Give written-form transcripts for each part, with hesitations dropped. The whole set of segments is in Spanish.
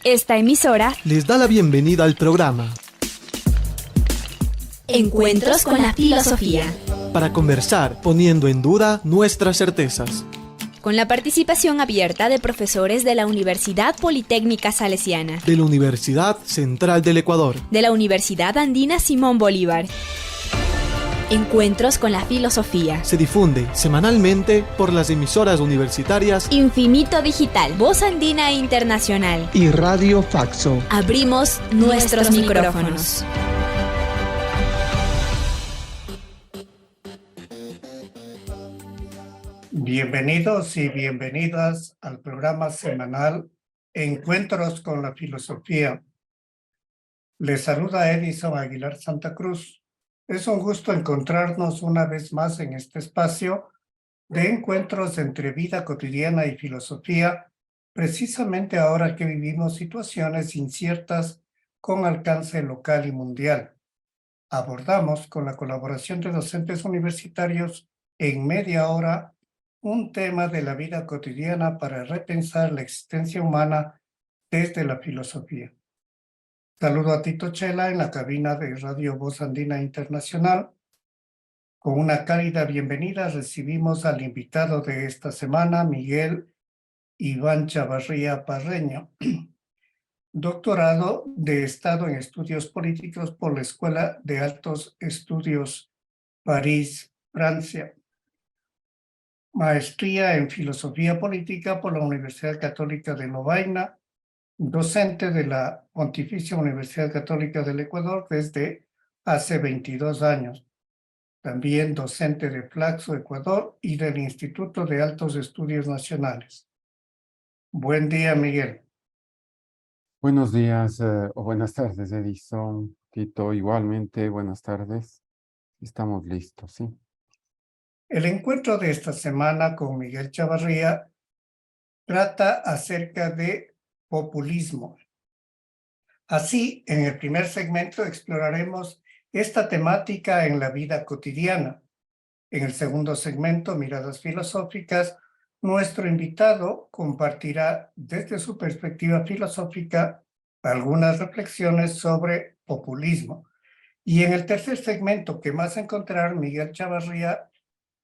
Esta emisora les da la bienvenida al programa Encuentros con la Filosofía, para conversar poniendo en duda nuestras certezas, con la participación abierta de profesores de la Universidad Politécnica Salesiana, de la Universidad Central del Ecuador, de la Universidad Andina Simón Bolívar. Encuentros con la Filosofía. Se difunde semanalmente por las emisoras universitarias Infinito Digital, Voz Andina Internacional y Radio Faxo. Abrimos nuestros micrófonos. Bienvenidos y bienvenidas al programa semanal Encuentros con la Filosofía. Les saluda Edison Aguilar Santa Cruz. Es un gusto encontrarnos una vez más en este espacio de encuentros entre vida cotidiana y filosofía, precisamente ahora que vivimos situaciones inciertas con alcance local y mundial. Abordamos con la colaboración de docentes universitarios en media hora un tema de la vida cotidiana para repensar la existencia humana desde la filosofía. Saludo a Tito Chela en la cabina de Radio Voz Andina Internacional. Con una cálida bienvenida recibimos al invitado de esta semana, Miguel Iván Chavarría Parreño, doctorado de Estado en Estudios Políticos por la Escuela de Altos Estudios París, Francia. Maestría en Filosofía Política por la Universidad Católica de Lovaina, docente de la Pontificia Universidad Católica del Ecuador desde hace 22 años. También docente de Flaxo, Ecuador, y del Instituto de Altos Estudios Nacionales. Buen día, Miguel. Buenos días o buenas tardes, Edison, Tito, igualmente, buenas tardes. Estamos listos, ¿sí? El encuentro de esta semana con Miguel Chavarría trata acerca de populismo. Así, en el primer segmento exploraremos esta temática en la vida cotidiana. En el segundo segmento, Miradas Filosóficas, nuestro invitado compartirá desde su perspectiva filosófica algunas reflexiones sobre populismo. Y en el tercer segmento que más encontrar, Miguel Chavarría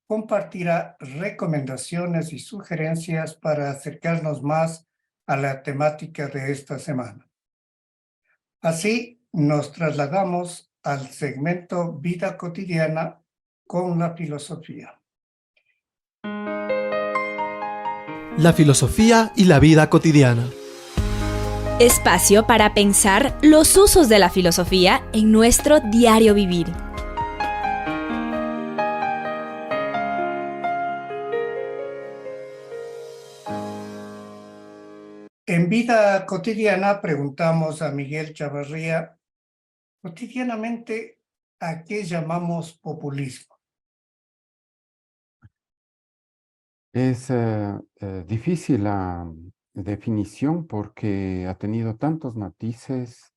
compartirá recomendaciones y sugerencias para acercarnos más a la temática de esta semana. Así, nos trasladamos al segmento Vida Cotidiana con la Filosofía. la filosofía y la vida cotidiana. Espacio para pensar los usos de la filosofía en nuestro diario vivir. En Vida Cotidiana preguntamos a Miguel Chavarría, cotidianamente, ¿a qué llamamos populismo? Es difícil la definición porque ha tenido tantos matices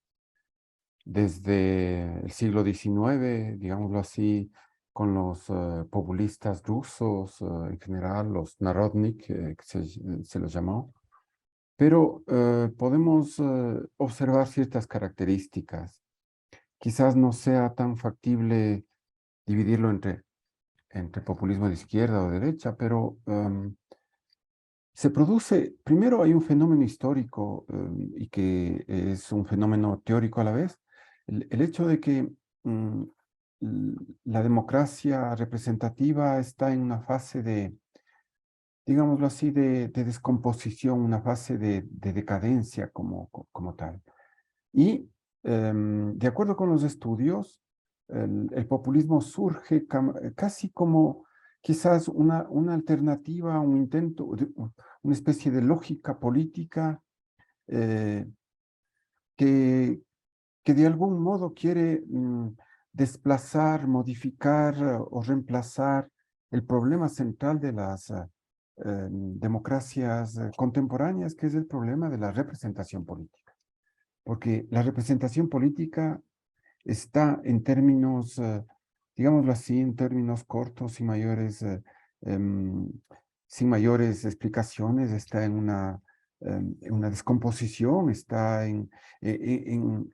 desde el siglo XIX, digámoslo así, con los populistas rusos, en general, los Narodnik, que se los llamó. Pero podemos observar ciertas características. Quizás no sea tan factible dividirlo entre populismo de izquierda o derecha, pero se produce, primero hay un fenómeno histórico y que es un fenómeno teórico a la vez, el hecho de que la democracia representativa está en una fase de, digámoslo así, de descomposición, una fase de decadencia como tal. Y de acuerdo con los estudios, el populismo surge casi como quizás una alternativa, un intento, una especie de lógica política que de algún modo quiere desplazar, modificar o reemplazar el problema central de las democracias contemporáneas, que es el problema de la representación política. Porque la representación política está en términos, digámoslo así, en términos cortos y mayores, sin mayores explicaciones, está en una una descomposición, está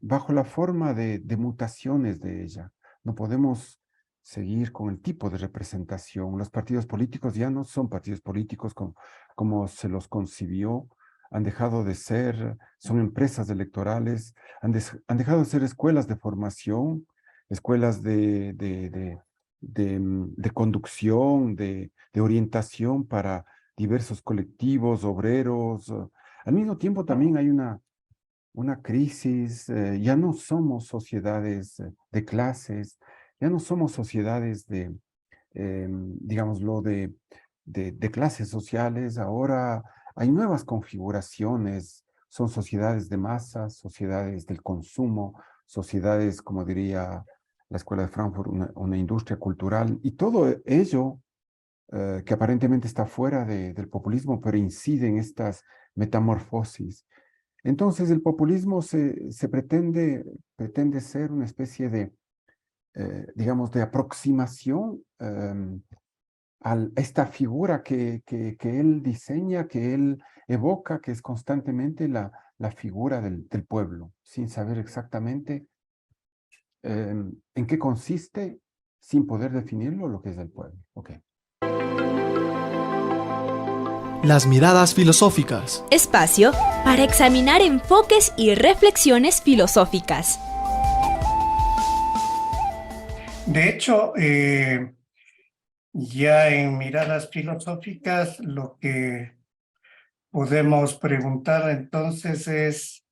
bajo la forma de mutaciones de ella. No podemos seguir con el tipo de representación. Los partidos políticos ya no son partidos políticos como se los concibió, han dejado de ser, son empresas electorales, han dejado de ser escuelas de formación, escuelas de conducción, de orientación para diversos colectivos, obreros. Al mismo tiempo también hay una crisis, ya no somos sociedades de clases, ya no somos sociedades digámoslo, de clases sociales. Ahora hay nuevas configuraciones, son sociedades de masas, sociedades del consumo, sociedades, como diría la Escuela de Frankfurt, una industria cultural, y todo ello que aparentemente está fuera del populismo, pero incide en estas metamorfosis. Entonces el populismo se pretende ser una especie de, digamos, de aproximación a esta figura que él diseña, que él evoca, que es constantemente la figura del pueblo, sin saber exactamente en qué consiste, sin poder definirlo, lo que es el pueblo. Okay. Las miradas filosóficas. Espacio para examinar enfoques y reflexiones filosóficas. De hecho, ya en miradas filosóficas, lo que podemos preguntar entonces es,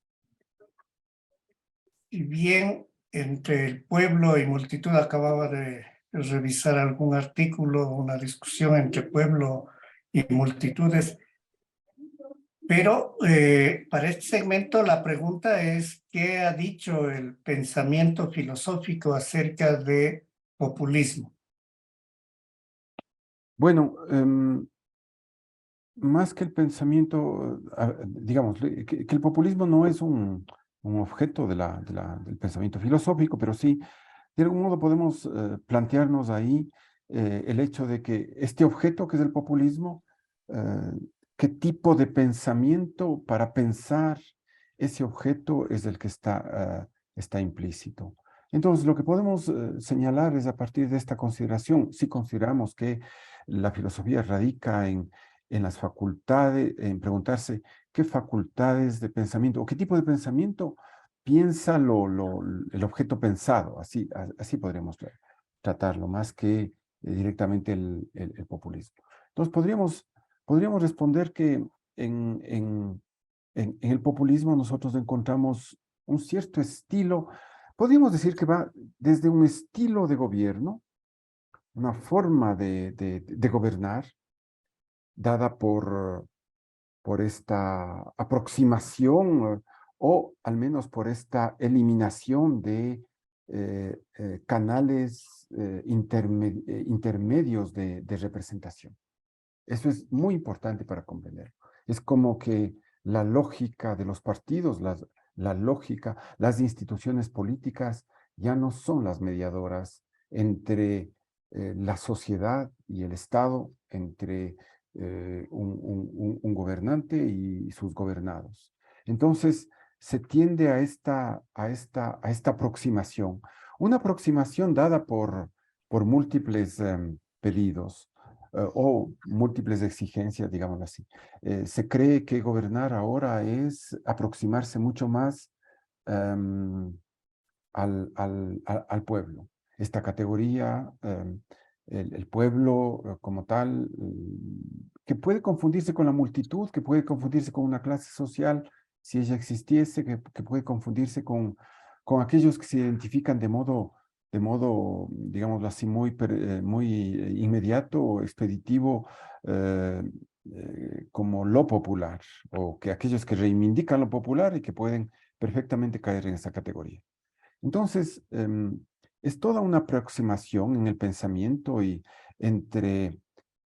si bien entre el pueblo y multitud, acababa de revisar algún artículo, una discusión entre pueblo y multitudes, pero para este segmento la pregunta es, ¿qué ha dicho el pensamiento filosófico acerca de populismo? Bueno, más que el pensamiento, digamos, que el populismo no es un objeto del pensamiento filosófico, pero sí, de algún modo podemos plantearnos ahí el hecho de que este objeto que es el populismo, qué tipo de pensamiento para pensar ese objeto es el que está implícito. Entonces, lo que podemos señalar es a partir de esta consideración, si consideramos que la filosofía radica en las facultades, en preguntarse qué facultades de pensamiento o qué tipo de pensamiento piensa el objeto pensado, así podríamos tratarlo, más que directamente el populismo. Entonces, podríamos responder que en el populismo nosotros encontramos un cierto estilo, podríamos decir que va desde un estilo de gobierno, una forma de gobernar, dada por esta aproximación o al menos por esta eliminación de canales intermedios de representación. Eso es muy importante para comprender. Es como que la lógica de los partidos, la lógica, las instituciones políticas ya no son las mediadoras entre la sociedad y el Estado, entre un gobernante y sus gobernados. Entonces, se tiende a esta aproximación. Una aproximación dada por múltiples pedidos o múltiples exigencias, digamos así. Se cree que gobernar ahora es aproximarse mucho más al pueblo. Esta categoría, el pueblo como tal, que puede confundirse con la multitud, que puede confundirse con una clase social, si ella existiese, que puede confundirse con aquellos que se identifican de modo, digámoslo así, muy inmediato o expeditivo, como lo popular, o que aquellos que reivindican lo popular y que pueden perfectamente caer en esa categoría. Entonces, es toda una aproximación en el pensamiento y entre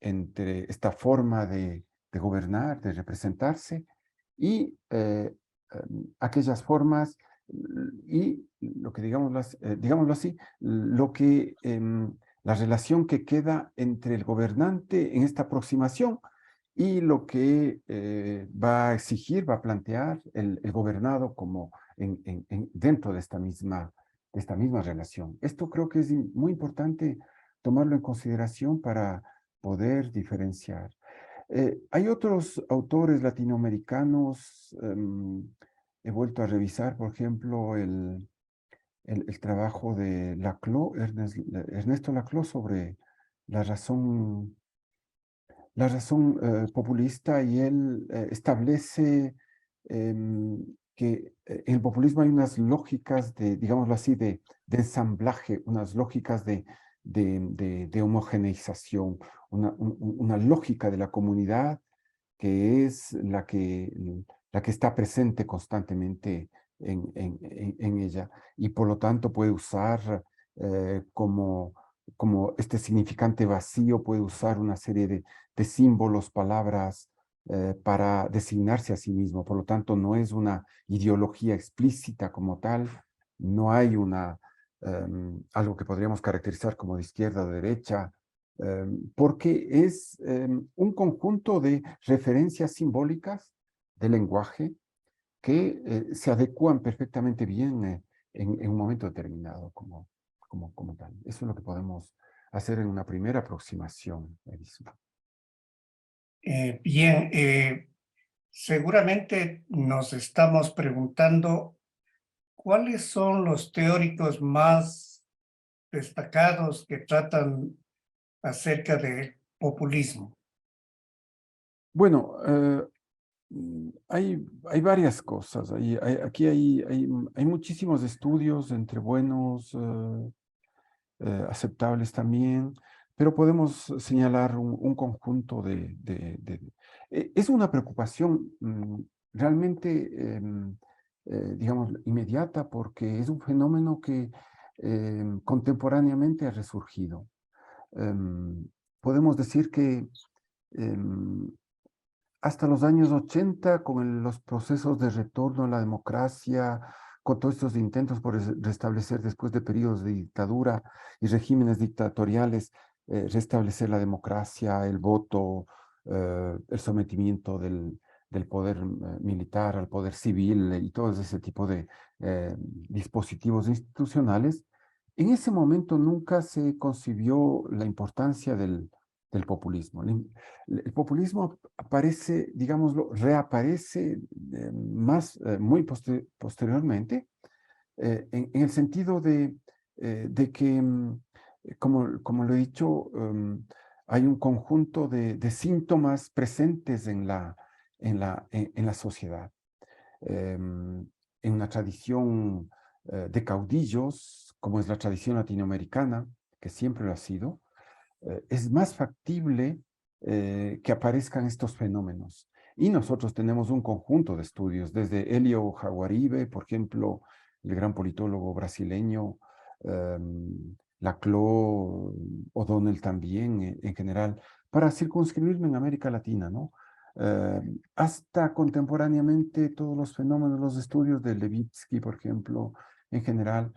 esta forma de gobernar, de representarse, y aquellas formas y lo que digámoslo así, la relación que queda entre el gobernante en esta aproximación y lo que va a exigir, va a plantear el gobernado como dentro de esta misma relación. Esto creo que es muy importante tomarlo en consideración para poder diferenciar. Hay otros autores latinoamericanos, he vuelto a revisar, por ejemplo, el trabajo de Laclau, Ernesto Laclau, sobre la razón populista, y él establece que en el populismo hay unas lógicas de, digámoslo así, de ensamblaje, unas lógicas de homogeneización, una lógica de la comunidad que es la que está presente constantemente en ella, y por lo tanto puede usar como este significante vacío, puede usar una serie de símbolos, palabras, para designarse a sí mismo. Por lo tanto, no es una ideología explícita como tal, no hay algo que podríamos caracterizar como de izquierda o de derecha, porque es un conjunto de referencias simbólicas de lenguaje que se adecúan perfectamente bien en un momento determinado como tal. Eso es lo que podemos hacer en una primera aproximación, Edison. Bien, seguramente nos estamos preguntando cuáles son los teóricos más destacados que tratan acerca del populismo. Bueno, hay varias cosas. Aquí hay muchísimos estudios, entre buenos, aceptables también, pero podemos señalar un conjunto es una preocupación realmente, digamos, inmediata, porque es un fenómeno que contemporáneamente ha resurgido. Podemos decir que hasta los años 80, con los procesos de retorno a la democracia, con todos estos intentos por restablecer, después de periodos de dictadura y regímenes dictatoriales, restablecer la democracia, el voto, el sometimiento del poder militar al poder civil, y todo ese tipo de dispositivos institucionales. En ese momento nunca se concibió la importancia del populismo. El populismo aparece, digámoslo, reaparece muy posteriormente, en el sentido de que, como lo he dicho, hay un conjunto de síntomas presentes en la sociedad. En una tradición de caudillos, como es la tradición latinoamericana, que siempre lo ha sido, es más factible que aparezcan estos fenómenos. Y nosotros tenemos un conjunto de estudios, desde Elio Jaguaribe, por ejemplo, el gran politólogo brasileño, Laclau, O'Donnell también, en general, para circunscribirme en América Latina, ¿no? Hasta contemporáneamente todos los fenómenos, los estudios de Levitsky, por ejemplo, en general,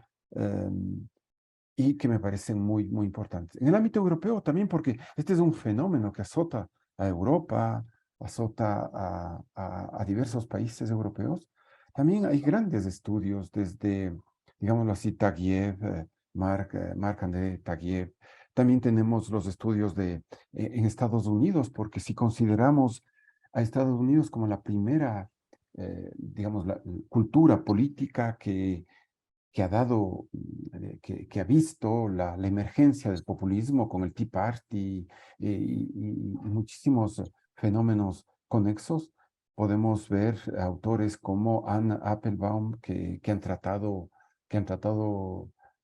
y que me parecen muy, muy importantes. En el ámbito europeo también, porque este es un fenómeno que azota a Europa, azota a diversos países europeos. También hay grandes estudios desde, digámoslo así, Taguieff, Marc-André Taguieff. También tenemos los estudios en Estados Unidos, porque si consideramos a Estados Unidos como la primera, digamos, la cultura política que ha dado, que ha visto la emergencia del populismo con el Tea Party y muchísimos fenómenos conexos, podemos ver autores como Anne Applebaum que han tratado,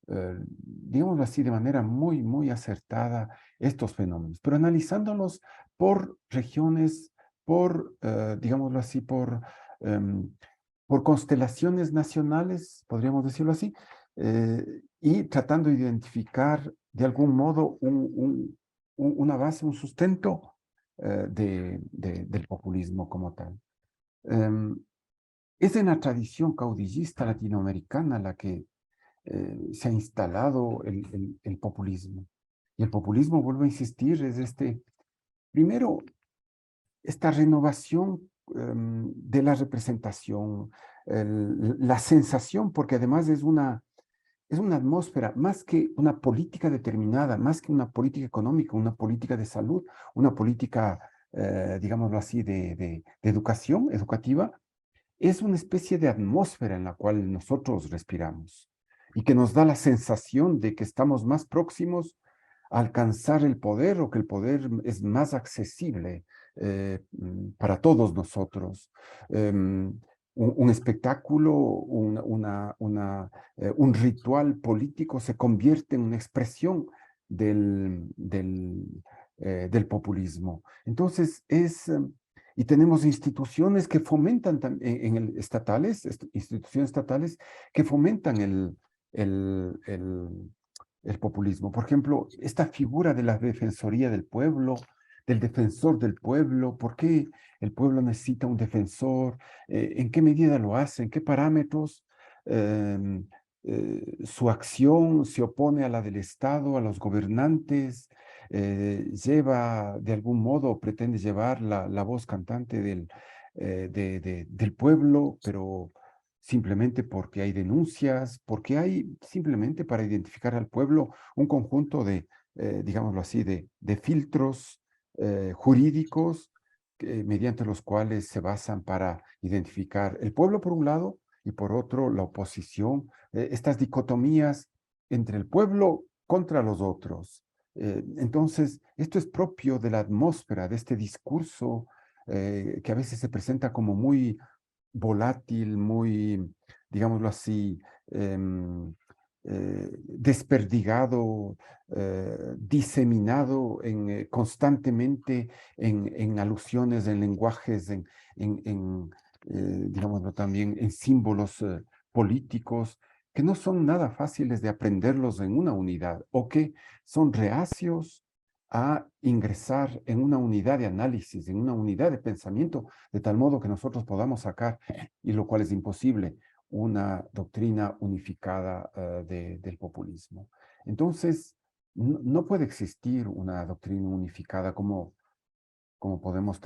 digámoslo así, de manera muy, muy acertada estos fenómenos, pero analizándolos por regiones, digámoslo así, por constelaciones nacionales, podríamos decirlo así, y tratando de identificar de algún modo una base, un sustento del populismo como tal. Es en la tradición caudillista latinoamericana la que se ha instalado el populismo. Y el populismo, vuelvo a insistir, es primero, esta renovación de la representación, la sensación, porque además es una atmósfera, más que una política determinada, más que una política económica, una política de salud, una política, digámoslo así, de educación, educativa, es una especie de atmósfera en la cual nosotros respiramos y que nos da la sensación de que estamos más próximos a alcanzar el poder o que el poder es más accesible para todos nosotros. Un espectáculo, un ritual político se convierte en una expresión del populismo. Entonces y tenemos instituciones que fomentan instituciones estatales que fomentan el populismo. Por ejemplo, esta figura de la Defensoría del Pueblo, del defensor del pueblo, ¿por qué el pueblo necesita un defensor? ¿En qué medida lo hace? ¿En qué parámetros? Su acción se opone a la del Estado, a los gobernantes, lleva de algún modo, pretende llevar la voz cantante del pueblo, pero simplemente porque hay denuncias, porque hay simplemente para identificar al pueblo un conjunto digámoslo así, de filtros jurídicos mediante los cuales se basan para identificar el pueblo por un lado y por otro la oposición, estas dicotomías entre el pueblo contra los otros. Entonces, esto es propio de la atmósfera, de este discurso que a veces se presenta como muy volátil, muy, digámoslo así, desperdigado, diseminado constantemente en alusiones, en lenguajes, digámoslo también, en símbolos políticos que no son nada fáciles de aprenderlos en una unidad o que son reacios a ingresar en una unidad de análisis, en una unidad de pensamiento, de tal modo que nosotros podamos sacar, y lo cual es imposible, una doctrina unificada del populismo. Entonces, no puede existir una doctrina unificada como lo hemos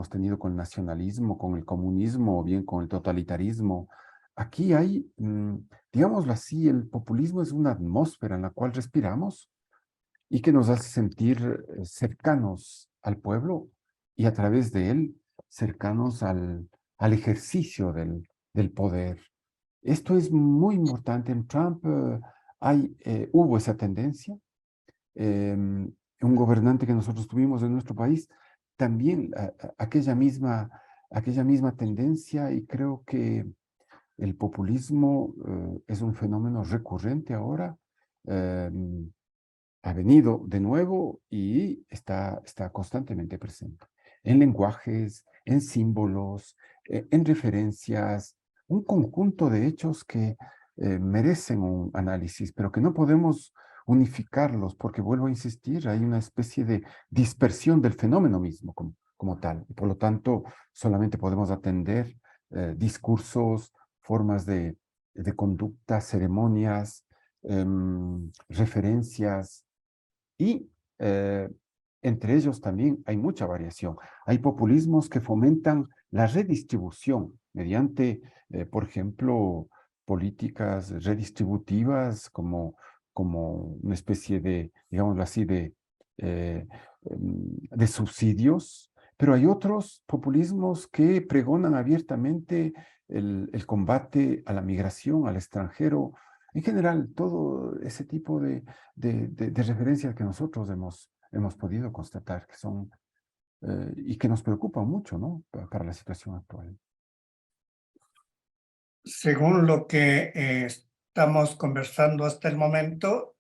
tenido con el nacionalismo, con el comunismo o bien con el totalitarismo. Aquí hay, digámoslo así, el populismo es una atmósfera en la cual respiramos y que nos hace sentir cercanos al pueblo y a través de él cercanos al ejercicio del poder. Esto es muy importante. En Trump hubo esa tendencia. Un gobernante que nosotros tuvimos en nuestro país, también aquella misma tendencia, y creo que el populismo es un fenómeno recurrente ahora. Ha venido de nuevo y está constantemente presente en lenguajes, en símbolos, en referencias, un conjunto de hechos que merecen un análisis, pero que no podemos unificarlos porque, vuelvo a insistir, hay una especie de dispersión del fenómeno mismo como tal. Y por lo tanto, solamente podemos atender discursos, formas de conducta, ceremonias, referencias, y entre ellos también hay mucha variación. Hay populismos que fomentan la redistribución mediante, por ejemplo, políticas redistributivas como una especie de, digámoslo así, de subsidios, pero hay otros populismos que pregonan abiertamente el combate a la migración, al extranjero. En general, todo ese tipo de referencias que nosotros hemos podido constatar que son y que nos preocupan mucho, ¿no? Para la situación actual. Según lo que estamos conversando hasta el momento,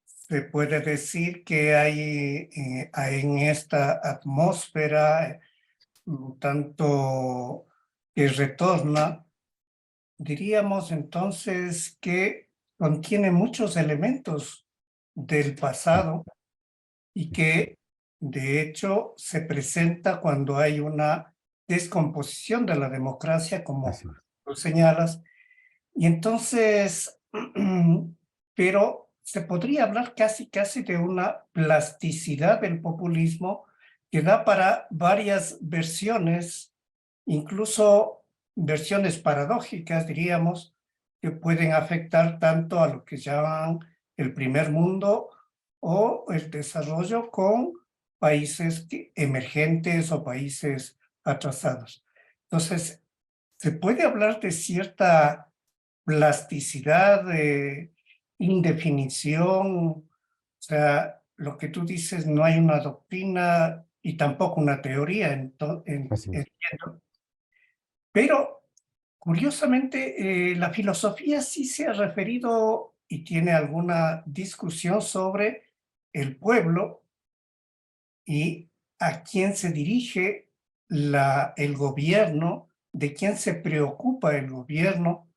se puede decir que hay en esta atmósfera tanto que retorna, diríamos entonces que contiene muchos elementos del pasado y que de hecho se presenta cuando hay una descomposición de la democracia, como Así es. tú señalas. Y entonces, pero se podría hablar casi de una plasticidad del populismo que da para varias versiones, incluso versiones paradójicas, diríamos, que pueden afectar tanto a lo que llaman el primer mundo o el desarrollo con países emergentes o países atrasados. Entonces, se puede hablar de cierta plasticidad, de indefinición, o sea, lo que tú dices, no hay una doctrina y tampoco una teoría, Así es. entiendo. Pero, curiosamente, la filosofía sí se ha referido y tiene alguna discusión sobre el pueblo y a quién se dirige el gobierno, de quién se preocupa el gobierno,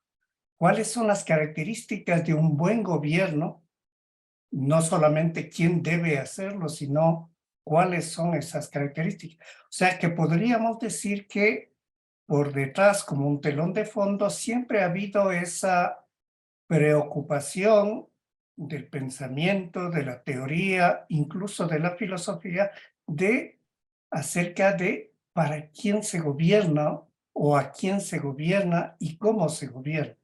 cuáles son las características de un buen gobierno, no solamente quién debe hacerlo, sino cuáles son esas características. O sea que podríamos decir que por detrás, como un telón de fondo, siempre ha habido esa preocupación del pensamiento, de la teoría, incluso de la filosofía, de acerca de para quién se gobierna o a quién se gobierna y cómo se gobierna.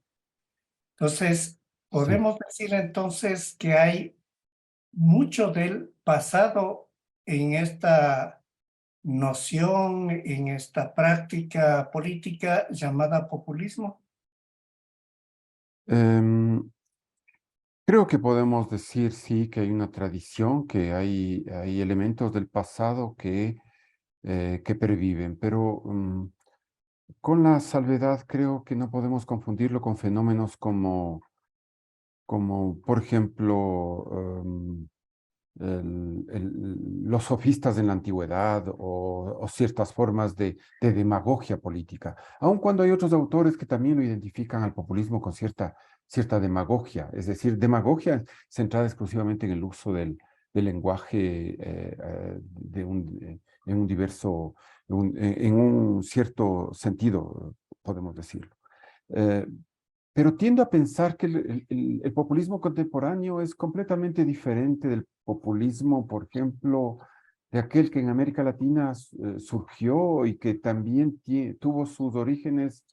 Entonces, Sí. podemos decir entonces que hay mucho del pasado en esta noción, en esta práctica política llamada populismo. Em, Creo que podemos decir, sí, que hay una tradición, que hay elementos del pasado que perviven, pero con la salvedad creo que no podemos confundirlo con fenómenos como por ejemplo, los sofistas en la antigüedad o ciertas formas de demagogia política, aun cuando hay otros autores que también lo identifican al populismo con cierta demagogia, es decir, demagogia centrada exclusivamente en el uso del lenguaje en un diverso, en un cierto sentido, podemos decirlo. Eh, pero tiendo a pensar que el populismo contemporáneo es completamente diferente del populismo, por ejemplo, de aquel que en América Latina surgió y que también tuvo sus orígenes,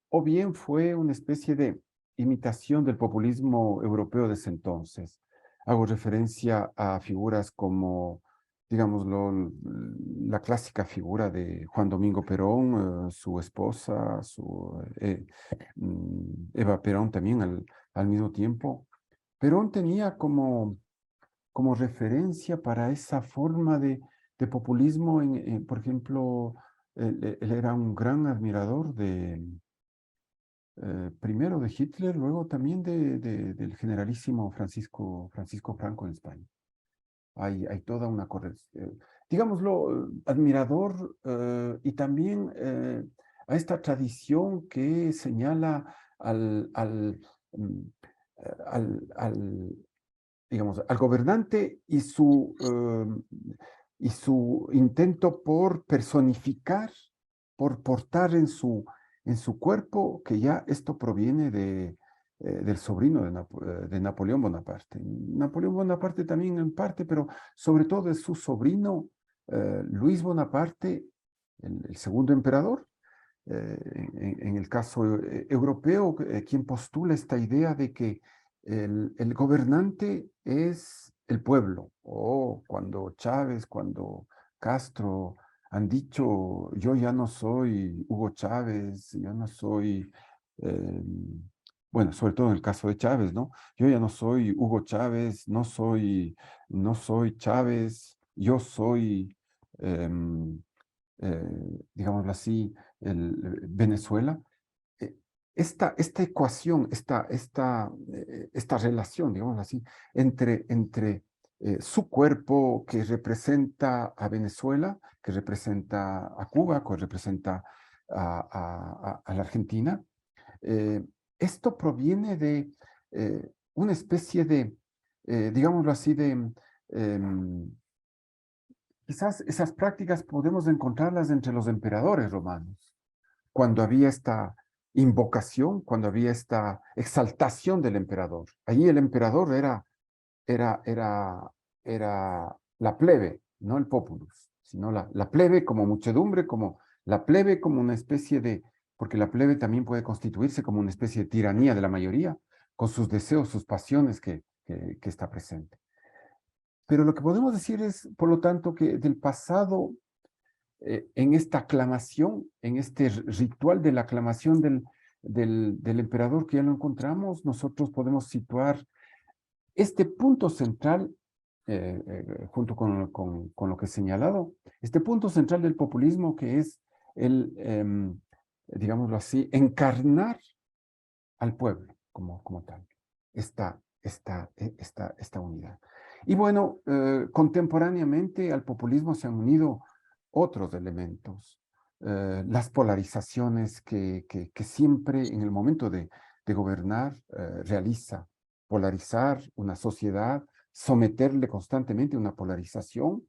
o bien fue una especie de imitación del populismo europeo de ese entonces. Hago referencia a figuras como, digámoslo, la clásica figura de Juan Domingo Perón, su esposa, Eva Perón también al mismo tiempo. Perón tenía como referencia para esa forma de populismo, por ejemplo, él era un gran admirador primero de Hitler, luego también del generalísimo Francisco Franco en España. Hay toda una corrección, digámoslo, admirador y también a esta tradición que señala mm, digamos, al gobernante y su intento por personificar, por portar en su cuerpo, que ya esto proviene del sobrino de Napoleón Bonaparte. Napoleón Bonaparte también en parte, pero sobre todo de su sobrino Luis Bonaparte, el segundo emperador, en el caso europeo, quien postula esta idea de que el gobernante es el pueblo, o cuando Chávez, cuando Castro han dicho, yo ya no soy Hugo Chávez, yo no soy, eh, bueno, sobre todo en el caso de Chávez, ¿no? Yo ya no soy Hugo Chávez, no soy Chávez, yo soy, digámoslo así, Venezuela. eh, esta ecuación, esta relación, digamos así, entre su cuerpo que representa a Venezuela, que representa a Cuba, que representa a la Argentina, eh, esto proviene de una especie de, digámoslo así, quizás esas prácticas podemos encontrarlas entre los emperadores romanos, cuando había esta invocación, cuando había esta exaltación del emperador. Allí el emperador era, era la plebe, no el populus. sino la plebe como muchedumbre, como la plebe como una especie de, porque la plebe también puede constituirse como una especie de tiranía de la mayoría, con sus deseos, sus pasiones que está presente. Pero lo que podemos decir es, por lo tanto, que del pasado, en esta aclamación, en este ritual de la aclamación del emperador que ya lo encontramos, nosotros podemos situar este punto central, junto con lo que he señalado, este punto central del populismo que es digámoslo así, encarnar al pueblo como tal, esta unidad. Y bueno, contemporáneamente al populismo se han unido otros elementos, las polarizaciones que siempre en el momento de gobernar realiza, polarizar una sociedad, someterle constantemente una polarización,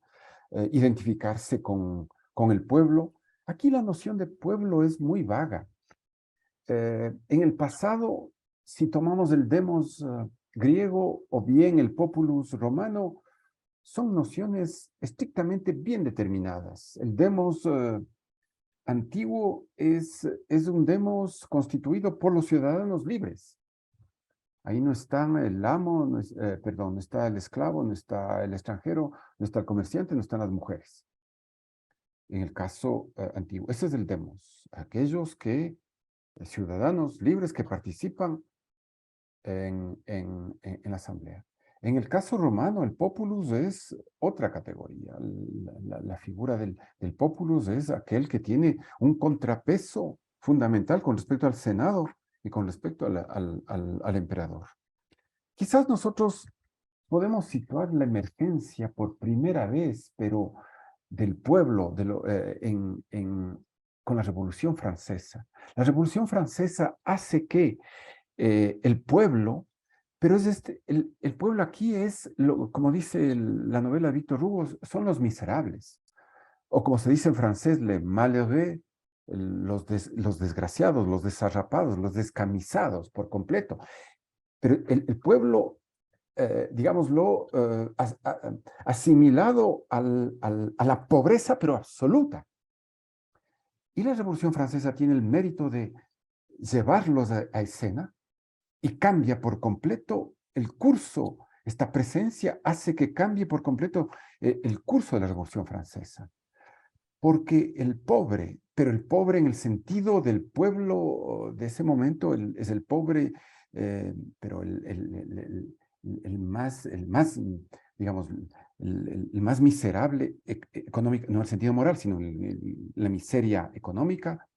identificarse con el pueblo. Aquí la noción de pueblo es muy vaga. En el pasado, si tomamos el demos griego o bien el populus romano, son nociones estrictamente bien determinadas. El demos antiguo es un demos constituido por los ciudadanos libres. Ahí no está el amo, no está el esclavo, no está el extranjero, no está el comerciante, no están las mujeres. En el caso antiguo, ese es el demos. Aquellos ciudadanos libres que participan en la asamblea. En el caso romano, el populus es otra categoría. La figura del populus es aquel que tiene un contrapeso fundamental con respecto al Senado y con respecto al emperador. Quizás nosotros podemos situar la emergencia por primera vez, pero del pueblo con la Revolución Francesa. La Revolución Francesa hace que el pueblo, pero es el pueblo aquí es, como dice la novela de Víctor Hugo, son los miserables. O como se dice en francés, les malheureux, los desgraciados, los desarrapados, los descamisados por completo. Pero el pueblo, digámoslo, asimilado a la pobreza, pero absoluta. Y la Revolución Francesa tiene el mérito de llevarlos a escena y cambia por completo el curso. Esta presencia hace que cambie por completo el curso de la Revolución Francesa. Porque el pobre, pero el pobre en el sentido del pueblo de ese momento, es el pobre, pero el más, digamos, el más miserable económico, no en el sentido moral, sino la miseria económica,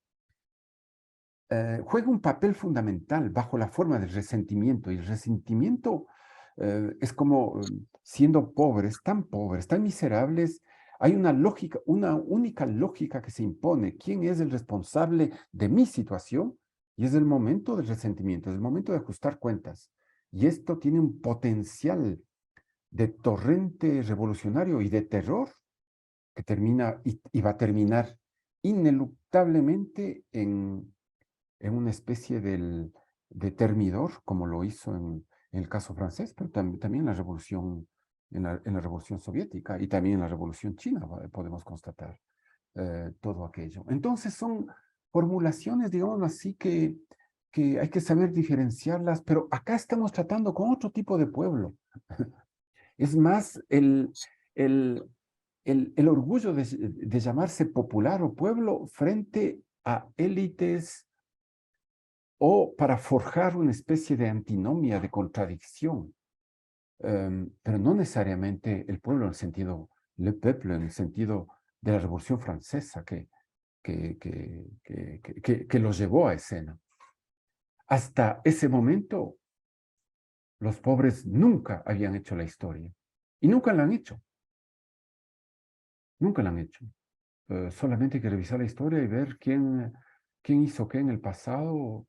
juega un papel fundamental bajo la forma del resentimiento. Y el resentimiento es como siendo pobres, tan miserables, hay una lógica, una única lógica que se impone. ¿Quién es el responsable de mi situación? Y es el momento del resentimiento, es el momento de ajustar cuentas. Y esto tiene un potencial de torrente revolucionario y de terror que termina y va a terminar ineluctablemente en una especie de termidor, como lo hizo en el caso francés, pero también en la revolución, en la revolución soviética y también en la revolución china podemos constatar todo aquello. Entonces son formulaciones, digamos así, que hay que saber diferenciarlas, pero acá estamos tratando con otro tipo de pueblo. Es más el orgullo de llamarse popular o pueblo frente a élites o para forjar una especie de antinomia, de contradicción. Pero no necesariamente el pueblo en el sentido, le peuple, en el sentido de la Revolución Francesa que lo llevó a escena. Hasta ese momento, los pobres nunca habían hecho la historia. Y nunca la han hecho. Nunca la han hecho. Solamente hay que revisar la historia y ver quién hizo qué en el pasado.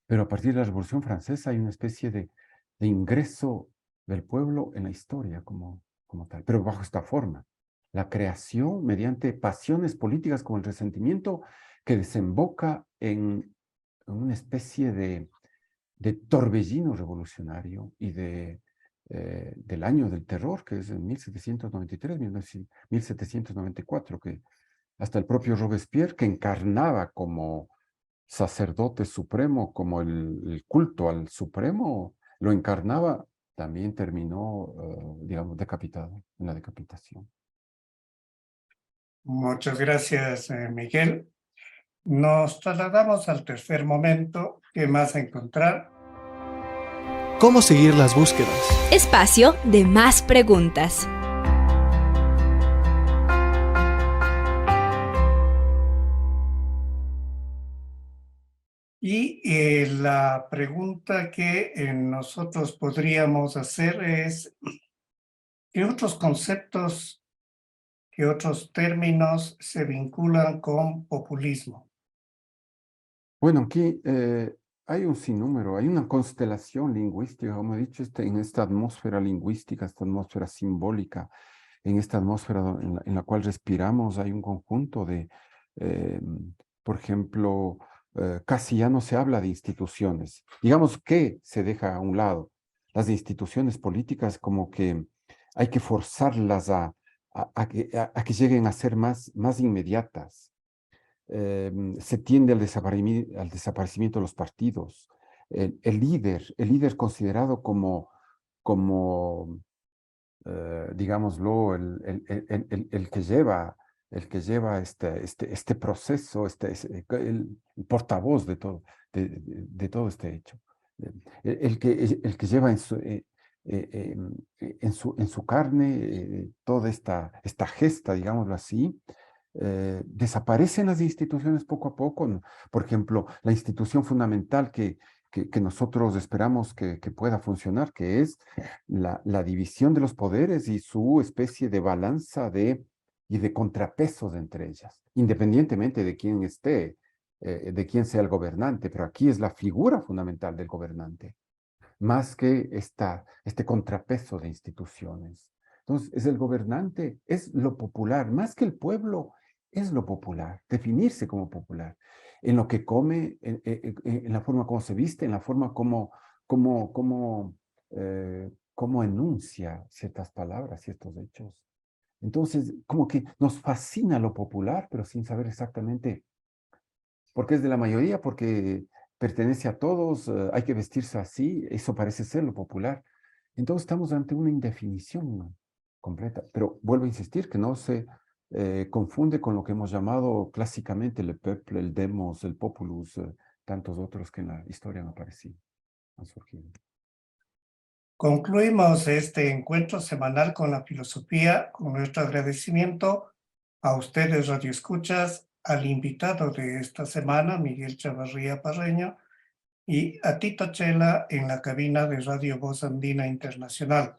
Pero a partir de la Revolución Francesa hay una especie de ingreso del pueblo en la historia como tal, pero bajo esta forma. La creación mediante pasiones políticas como el resentimiento que desemboca en una especie de torbellino revolucionario y de del año del terror, que es en 1793, 1794, que hasta el propio Robespierre, que encarnaba como sacerdote supremo, como el culto al supremo, lo encarnaba, también terminó, digamos, decapitado, en la decapitación. Muchas gracias, Miguel. Nos trasladamos al tercer momento. ¿Qué más encontrar? ¿Cómo seguir las búsquedas? Espacio de más preguntas. Y la pregunta que nosotros podríamos hacer es, ¿qué otros conceptos, qué otros términos se vinculan con populismo? Bueno, aquí hay un sinnúmero, hay una constelación lingüística, como he dicho, en esta atmósfera lingüística, esta atmósfera simbólica, en esta atmósfera en la cual respiramos, hay un conjunto de, por ejemplo, casi ya no se habla de instituciones. Digamos que se deja a un lado. Las instituciones políticas como que hay que forzarlas a que lleguen a ser más inmediatas. Se tiende al desaparecimiento de los partidos. El líder considerado como digámoslo, el que lleva este proceso, el portavoz de todo este hecho. El que lleva en su carne toda esta gesta, digámoslo así. Desaparecen las instituciones poco a poco. Por ejemplo, la institución fundamental que nosotros esperamos que pueda funcionar, que es la división de los poderes y su especie de balanza y de contrapesos entre ellas, independientemente de quién esté, de quién sea el gobernante, pero aquí es la figura fundamental del gobernante, más que este contrapeso de instituciones. Entonces, es el gobernante, es lo popular, más que el pueblo, es lo popular, definirse como popular, en lo que come, en la forma como se viste, en la forma como enuncia ciertas palabras, ciertos hechos. Entonces, como que nos fascina lo popular, pero sin saber exactamente por qué es de la mayoría, porque pertenece a todos, hay que vestirse así, eso parece ser lo popular. Entonces estamos ante una indefinición completa, pero vuelvo a insistir que no se confunde con lo que hemos llamado clásicamente el peuple, el demos, el populus, tantos otros que en la historia han aparecido, han surgido. Concluimos este encuentro semanal con la filosofía, con nuestro agradecimiento a ustedes, radioescuchas, al invitado de esta semana, Miguel Chavarría Parreño, y a Tito Chela en la cabina de Radio Voz Andina Internacional.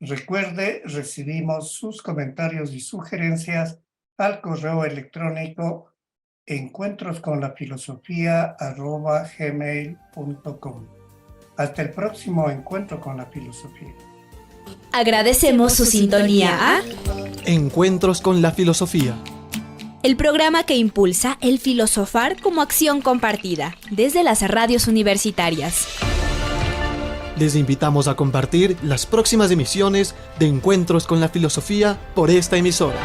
Recuerde, recibimos sus comentarios y sugerencias al correo electrónico encuentrosconlafilosofía@gmail.com. Hasta el próximo encuentro con la filosofía. Agradecemos su sintonía a Encuentros con la filosofía. el programa que impulsa el filosofar como acción compartida desde las radios universitarias. Les invitamos a compartir las próximas emisiones de Encuentros con la filosofía por esta emisora.